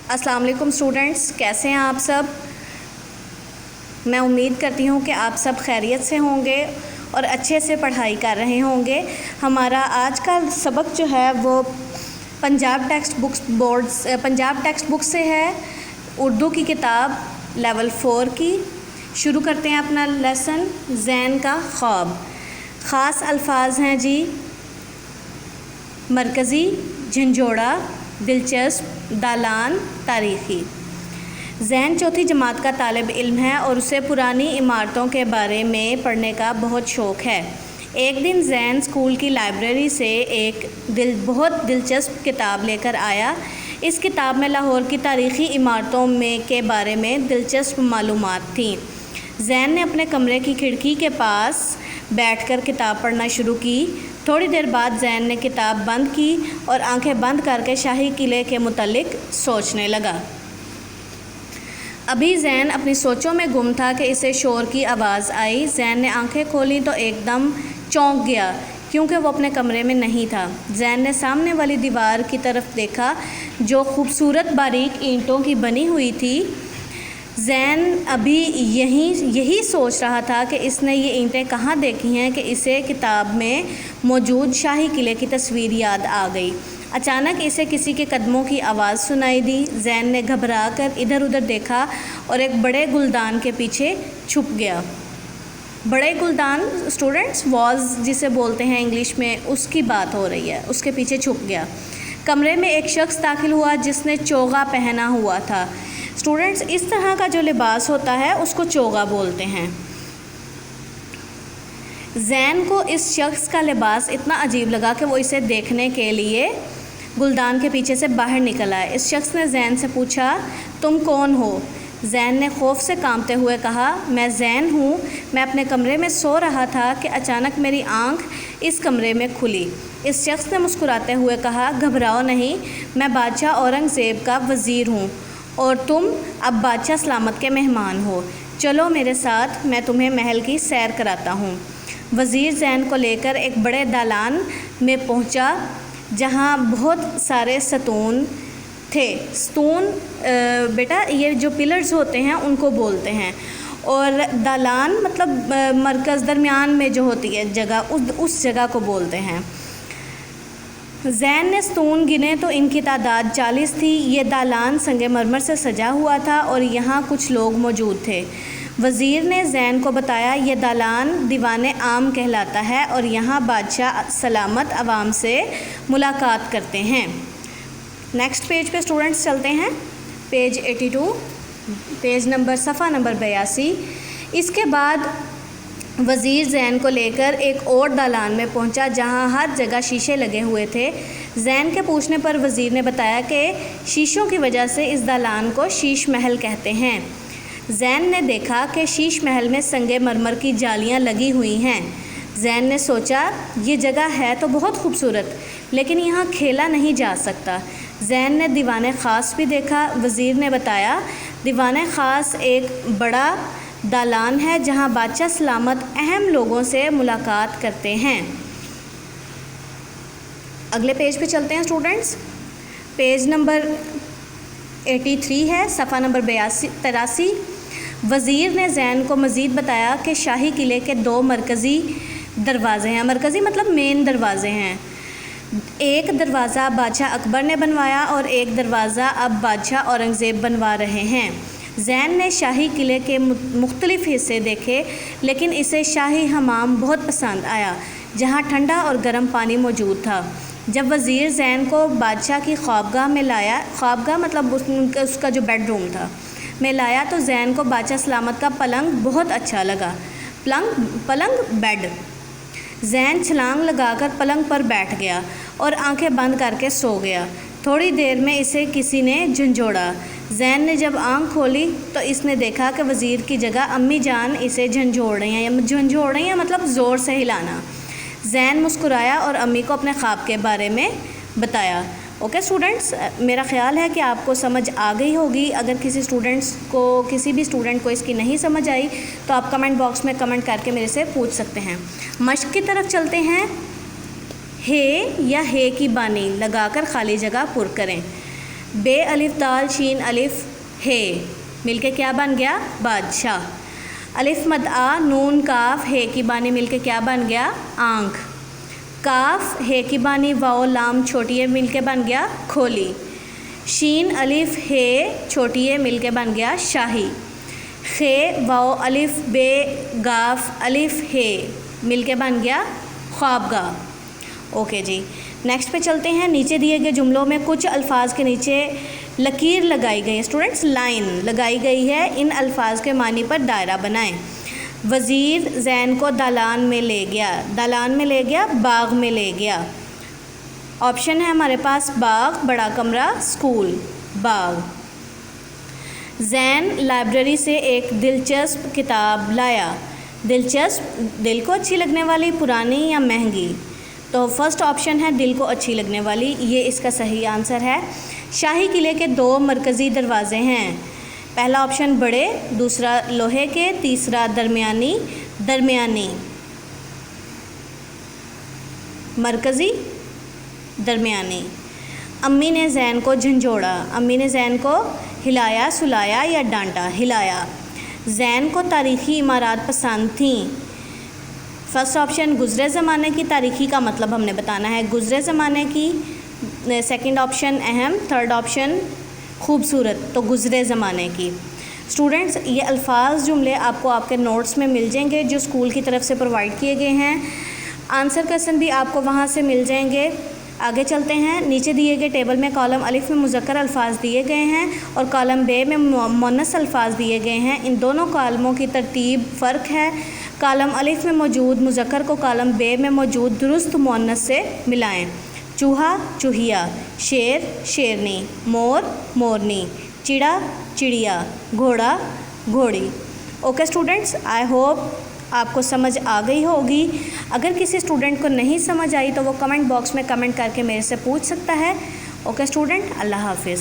अस्सलाम वालेकुम स्टूडेंट्स, कैसे हैं आप सब। मैं उम्मीद करती हूँ कि आप सब खैरियत से होंगे और अच्छे से पढ़ाई कर रहे होंगे। हमारा आज का सबक जो है वो पंजाब टेक्स्ट बुक से है, उर्दू की किताब लेवल 4 की। शुरू करते हैं अपना लेसन। ज़ैन का ख्वाब। ख़ास अल्फाज हैं जी, मरकज़ी, झंझोड़ा, दिलचस्प, दालान, तारीख़ी। ज़ैन चौथी जमात का तालिब इल्म है और उसे पुरानी इमारतों के बारे में पढ़ने का बहुत शौक़ है। एक दिन ज़ैन स्कूल की लाइब्रेरी से एक बहुत दिलचस्प किताब लेकर आया। इस किताब में लाहौर की तारीख़ी इमारतों के बारे में दिलचस्प मालूमात थीं। ज़ैन ने अपने कमरे की खिड़की के पास बैठकर किताब पढ़ना शुरू की। थोड़ी देर बाद ज़ैन ने किताब बंद की और आंखें बंद करके शाही किले के मुतल्लिक सोचने लगा। अभी ज़ैन अपनी सोचों में गुम था कि इसे शोर की आवाज़ आई। ज़ैन ने आंखें खोली तो एकदम चौंक गया क्योंकि वो अपने कमरे में नहीं था। ज़ैन ने सामने वाली दीवार की तरफ देखा जो खूबसूरत बारीक ईंटों की बनी हुई थी। ज़ैन अभी यही सोच रहा था कि इसने ये ईंटें कहाँ देखी हैं कि इसे किताब में मौजूद शाही किले की तस्वीर याद आ गई। अचानक इसे किसी के कदमों की आवाज़ सुनाई दी। ज़ैन ने घबरा कर इधर उधर देखा और एक बड़े गुलदान के पीछे छुप गया। बड़े गुलदान स्टूडेंट्स वॉज जिसे बोलते हैं इंग्लिश में, उसकी बात हो रही है। उसके पीछे छुप गया। कमरे में एक शख्स दाखिल हुआ जिसने चोगा पहना हुआ था। स्टूडेंट्स, इस तरह का जो लिबास होता है उसको चोगा बोलते हैं। ज़ैन को इस शख्स का लिबास इतना अजीब लगा कि वो इसे देखने के लिए गुलदान के पीछे से बाहर निकल आया। इस शख्स ने ज़ैन से पूछा, तुम कौन हो? ज़ैन ने खौफ से कांपते हुए कहा, मैं ज़ैन हूँ। मैं अपने कमरे में सो रहा था कि अचानक मेरी आँख इस कमरे में खुली। इस शख्स ने मुस्कुराते हुए कहा, घबराओ नहीं, मैं बादशाह औरंगज़ेब का वज़ीर हूँ और तुम अब बादशाह सलामत के मेहमान हो। चलो मेरे साथ, मैं तुम्हें महल की सैर कराता हूँ। वज़ीर ज़ैन को लेकर एक बड़े दालान में पहुँचा जहाँ बहुत सारे सतून थे। सतून बेटा ये जो पिलर्स होते हैं उनको बोलते हैं, और दालान मतलब मरकज़ दरमियान में जो होती है जगह, उस जगह को बोलते हैं। ज़ैन ने सतून गिने तो इनकी तादाद 40 थी। ये दालान संगमरमर से सजा हुआ था और यहाँ कुछ लोग मौजूद थे। वज़ीर ने ज़ैन को बताया, ये दालान दीवाने आम कहलाता है और यहाँ बादशाह सलामत आवाम से मुलाकात करते हैं। नेक्स्ट पेज पे स्टूडेंट्स चलते हैं। पेज 82, सफ़ा नंबर 82। इसके बाद वज़ीर ज़ैन को लेकर एक और दालान में पहुंचा जहां हर जगह शीशे लगे हुए थे। ज़ैन के पूछने पर वज़ीर ने बताया कि शीशों की वजह से इस दालान को शीश महल कहते हैं। ज़ैन ने देखा कि शीश महल में संगे मरमर की जालियां लगी हुई हैं। ज़ैन ने सोचा, ये जगह है तो बहुत खूबसूरत, लेकिन यहाँ खेला नहीं जा सकता। ज़ैन ने दीवाने ख़ास भी देखा। वज़ीर ने बताया, दीवाने ख़ास एक बड़ा दालान है जहां बादशाह सलामत अहम लोगों से मुलाकात करते हैं। अगले पेज पे चलते हैं स्टूडेंट्स। पेज नंबर 83 है, सफ़ा नंबर 83। वज़ीर ने ज़ैन को मज़ीद बताया कि शाही किले के 2 मरकज़ी दरवाज़े हैं। मरकज़ी मतलब मेन दरवाज़े हैं। एक दरवाज़ा बादशाह अकबर ने बनवाया और एक दरवाज़ा अब बादशाह औरंगज़ेब बनवा रहे हैं। ज़ैन ने शाही किले के मुख्तलिफ़ हिस्से देखे, लेकिन इसे शाही हमाम बहुत पसंद आया जहाँ ठंडा और गर्म पानी मौजूद था। जब वज़ीर ज़ैन को बादशाह की ख्वाबगाह में लाया, ख्वाबगाह मतलब उसका जो बेडरूम था में लाया, तो ज़ैन को बादशाह सलामत का पलंग बहुत अच्छा लगा। पलंग बेड। ज़ैन छलांग लगाकर पलंग पर बैठ गया और आंखें बंद करके सो गया। थोड़ी देर में इसे किसी ने झंझोड़ा। ज़ैन ने जब आँख खोली तो इसने देखा कि वज़ीर की जगह अम्मी जान इसे झंझोड़ रही हैं मतलब ज़ोर से हिलाना। ज़ैन मुस्कुराया और अम्मी को अपने ख्वाब के बारे में बताया। ओके स्टूडेंट्स, मेरा ख़्याल है कि आपको समझ आ गई होगी। अगर किसी भी स्टूडेंट को इसकी नहीं समझ आई तो आप कमेंट बॉक्स में कमेंट करके मेरे से पूछ सकते हैं। मश्क की तरफ चलते हैं। हे या हे की बानी लगाकर खाली जगह पुर करें। बे अलिफ दाल शीन अलिफ हे मिलके क्या बन गया? बादशाह। अलिफ मद आ नून काफ हे की बानी मिलके क्या बन गया? आँख। काफ हे की बानी वाओ लाम छोटी ए मिलके बन गया खोली। शीन अलिफ हे छोटी ए मिलके बन गया शाही। खे वाओ अलिफ बे गाफ अलिफ हे मिलके बन गया ख्वाबगाह। ओके जी, नेक्स्ट पे चलते हैं। नीचे दिए गए जुमलों में कुछ अल्फाज के नीचे लकीर लगाई गई है, स्टूडेंट्स लाइन लगाई गई है। इन अल्फाज के मानी पर दायरा बनाएं। वज़ीर जैन को दालान में ले गया। दालान में ले गया, बाग में ले गया। ऑप्शन है हमारे पास बाग, बड़ा कमरा, स्कूल। बाग। जैन लाइब्रेरी से एक दिलचस्प किताब लाया। दिलचस्प, दिल को अच्छी लगने वाली, पुरानी या महंगी? तो फर्स्ट ऑप्शन है दिल को अच्छी लगने वाली, ये इसका सही आंसर है। शाही किले के 2 मरकज़ी दरवाज़े हैं। पहला ऑप्शन बड़े, दूसरा लोहे के, तीसरा दरमियानी। दरमियानी, मरकज़ी, दरमियानी। अम्मी ने जैन को झंझोड़ा। अम्मी ने जैन को हिलाया, सुलाया या डांटा? हिलाया। जैन को तारीख़ी इमारत पसंद थीं। फर्स्ट ऑप्शन गुज़रे ज़माने की, तारीख़ी का मतलब हमने बताना है गुज़रे ज़माने की। सेकंड ऑप्शन अहम, थर्ड ऑप्शन खूबसूरत, तो गुज़रे ज़माने की। स्टूडेंट्स, ये अल्फाज जुमले आपको आपके नोट्स में मिल जाएंगे जो स्कूल की तरफ से प्रोवाइड किए गए हैं। आंसर क्वेश्चन भी आपको वहाँ से मिल जाएंगे। आगे चलते हैं। नीचे दिए गए टेबल में कॉलम अलिफ में मुज़क्कर अल्फाज दिए गए हैं और कॉलम बे में मुअन्नस अल्फाज दिए गए हैं। इन दोनों कॉलमों की तरतीब फ़र्क है। कॉलम अलिफ में मौजूद मुज़क्कर को कॉलम बे में मौजूद दुरुस्त मुअन्नस से मिलाएं। चूहा, चूहिया। शेर, शेरनी। मोर, मोरनी। चिड़ा, चिड़िया। घोड़ा, घोड़ी। ओके स्टूडेंट्स, आई होप आपको समझ आ गई होगी। अगर किसी स्टूडेंट को नहीं समझ आई तो वो कमेंट बॉक्स में कमेंट करके मेरे से पूछ सकता है। ओके स्टूडेंट, अल्लाह हाफिज़।